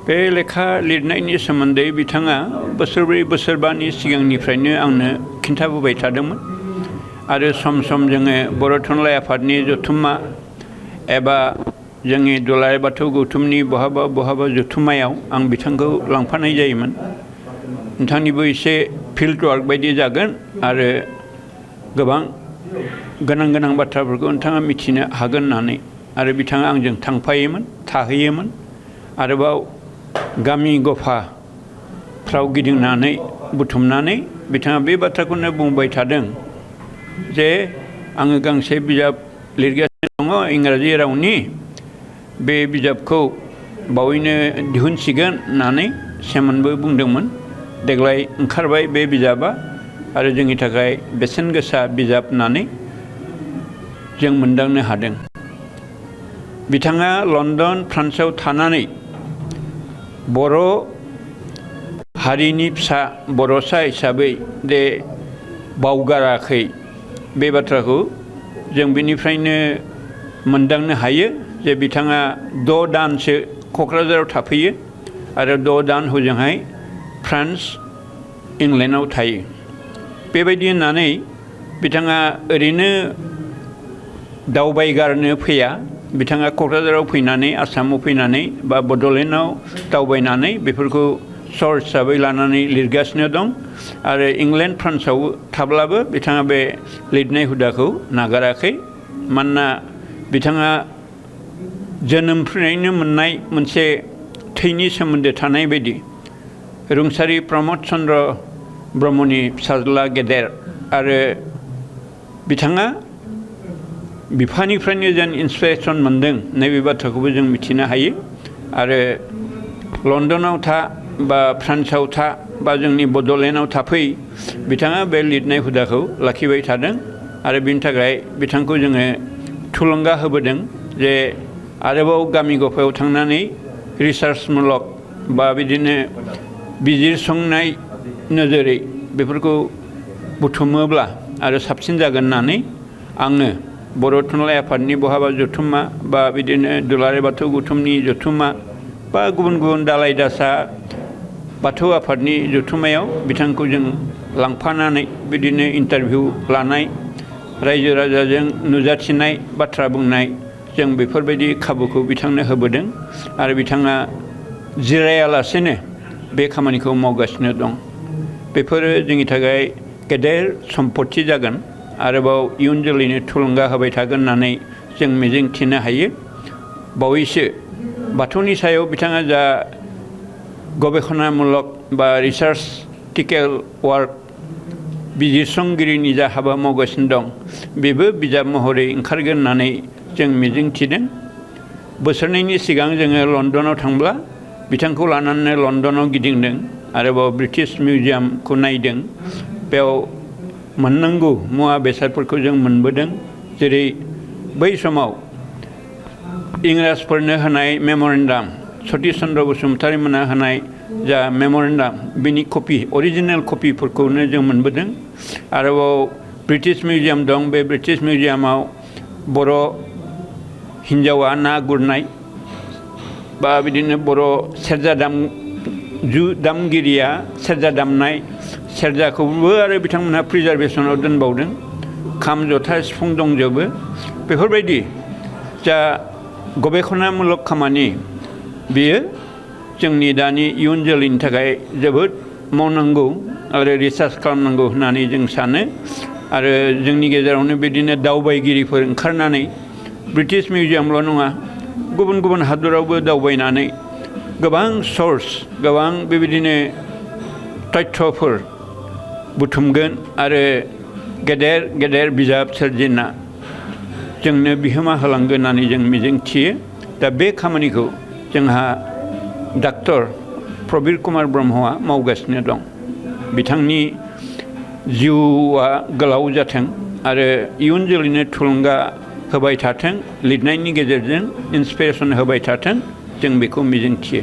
बे लेखा लिरनायनि सोमोन्दै बिथाङा बोसोरब्रै बोसोरबानि सिगांनिफ्रायनो आंनो खिन्थाबोबाय थादोंमोन आरो सम सम जोङो बर' थुनलाइ आफादनि जथुम्मा एबा जोंनि दुलाराय बाथौ गौथुमनि बहाबा जथुम्मायाव आं बिथांखौ लांफानाय जायोमोन। नोंथांनिबो एसे फिल्ड वार्क बायदि जागोन आरो गोबां गोनां बाथ्राफोरखौ नोंथाङा मिथिनो हागोन होननानै आरो बिथाङा आंजों थांफायोमोन, थाहैयोमोन। आरोबाव गामि गफाफ्राव गिदिंनानै बुथुमनानै बिथाङा बे बाथ्राखौनो बुंबाय थादों जे आङो गांसे बिजाब लिरगासिनो दङ इंराजि रावनि, बे बिजाबखौ बावैनो दिहुनसिगोन होननानै सेमोनबो बुंदोंमोन। देग्लाय ओंखारबाय बे बिजाबा आरो जोंनि थाखाय बेसेन गोसा बिजाब होननानै जों मोनदांनो हादों। बिथाङा लण्डन फ्रान्सआव थानानै बर' हारिनि फिसा बर'सा हिसाबै जे बावगाराखै, बे बाथ्राखौ जों बेनिफ्रायनो मोनदांनो हायो जे बिथाङा 6 दानसो क'क्राझाराव थाफैयो आरो 6 दान हजोंहाय फ्रान्स इंलेण्डआव थायो। बेबायदि होननानै बिथाङा ओरैनो दावबायगारनो फैया। बिथाङा क'क्राझाराव फैनानै आसामाव फैनानै बा बड'लेण्डआव दावबायनानै बेफोरखौ सर्स हिसाबै लानानै लिरगासिनो दं आरो इंलेण्ड फ्रान्सआव थाब्लाबो बिथाङा बे लिरनाय हुदाखौ नागाराखै। मानोना बिथाङा जोनोमनिफ्रायनो मोननाय मोनसे थैनि सोमोन्दो थानाय बायदि रुंसारि प्रमद चन्द्र ब्रह्मनि फिसाज्ला गेदेर आरो बिथाङा बिफानिफ्रायनो जेन इन्सपिरेसन मोनदों नैबे बाथ्राखौबो जों मिथिनो हायो। आरो लण्डनाव था बा फ्रान्सआव था बा जोंनि बड'लेण्डआव थाफै, बिथाङा बे लिरनाय हुदाखौ लाखिबाय थादों आरो बिनि थाखाय बिथांखौ जोङो थुलुंगा होबोदों जे आरोबाव गामि गफायाव थांनानै रिसार्चमूलक बा बिदिनो बिजिरसंनाय नोजोरै बेफोरखौ बुथुमोब्ला आरो साबसिन जागोन होननानै आङो बर' थुनलाइ आफादनि बहाबा जथुम्मा बा बिदिनो दुलाराय बाथौ गौथुमनि जथुम्मा बा गुबुन दालाय दासा बाथौ आफादनि जथुम्मायाव बिथांखौ जों लांफानानै बिदिनो इन्टारभिउ लानाय, रायजो राजाजों नुजाथिनाय बाथ्रा बुंनाय, जों बेफोरबायदि खाबुखौ बिथांनो होबोदों आरो बिथाङा जिरायालासेनो बे खामानिखौ मावगासिनो दं। बेफोरो जोंनि थाखाय गेदेर सम्पति जागोन, आरोबाव इयुन जोलैनो थुलुंगा होबाय थागोन होननानै जों मिजिं थिनो हायो। बावैसो बाथौनि सायाव बिथाङा जा गबेषणामूलक बा रिसार्चटिकेल वार्क बिजिरसंगिरिनि जा हाबा मावगासिनो दं, बेबो बिजाब महरै ओंखारगोन होननानै जों मिजिं थिदों। बोसोरनैनि सिगां जोङो लण्डनाव थांब्ला बिथांखौ लानानै लण्डनाव गिदिंदों, आरोबाव ब्रिटिश मिउजियामखौ नायदों। बेयाव मोननांगौ मुवा बेसादफोरखौ जों मोनबोदों। जेरै बै समाव इंराजफोरनो होनाय मेम'रेन्डाम, सतिश चन्द्र बसुमतारी मोनहा होनाय जा मेम'रेन्डाम, बिनि कपि, अरिजिनेल कपिफोरखौनो जों मोनबोदों। आरोबाव ब्रिटिश मिउजियाम दं, बे ब्रिटिश मिउजियामाव बर' हिन्जावा ना गुरनाय बा बिदिनो बर' सेरजा दामगिरिया सेरजा दामनाय, सेरजाखौबो आरो बिथांमोनहा प्रिजार्भेसनाव दोनबावदों। खाम, जथा, सिफुं दंजोबो। बेफोरबायदि जा गबेषणामूलक खामानि, बेयो जोंनि दानि इयुन जोलैनि थाखाय जोबोद मावनांगौ आरो रिसार्च खालामनांगौ होननानै जों सानो। आरो जोंनि गेजेरावनो बिदिनो दावबायगिरिफोर ओंखारनानै ब्रिटिश मिउजियामल' नङा, गुबुन हादरावबो दावबायनानै गोबां सर्स, गोबां बेबायदिनो तथ्यफोर बुथुमगोन आरो गेदेर बिजाब सोरजिना जोंनो बिहोमा होलांगोन होननानै जों मिजिं थियो। दा बे खामानिखौ जोंहा डाक्टर प्रबिर कुमार ब्रह्मआ मावगासिनो दं। बिथांनि जिउआ गोलाव जाथों आरो इयुन जोलैनो थुलुंगा होबाय थाथों, लिरनायनि गेजेरजों इन्सपिरेसन होबाय थाथों, जों बेखौ मिजिं थियो।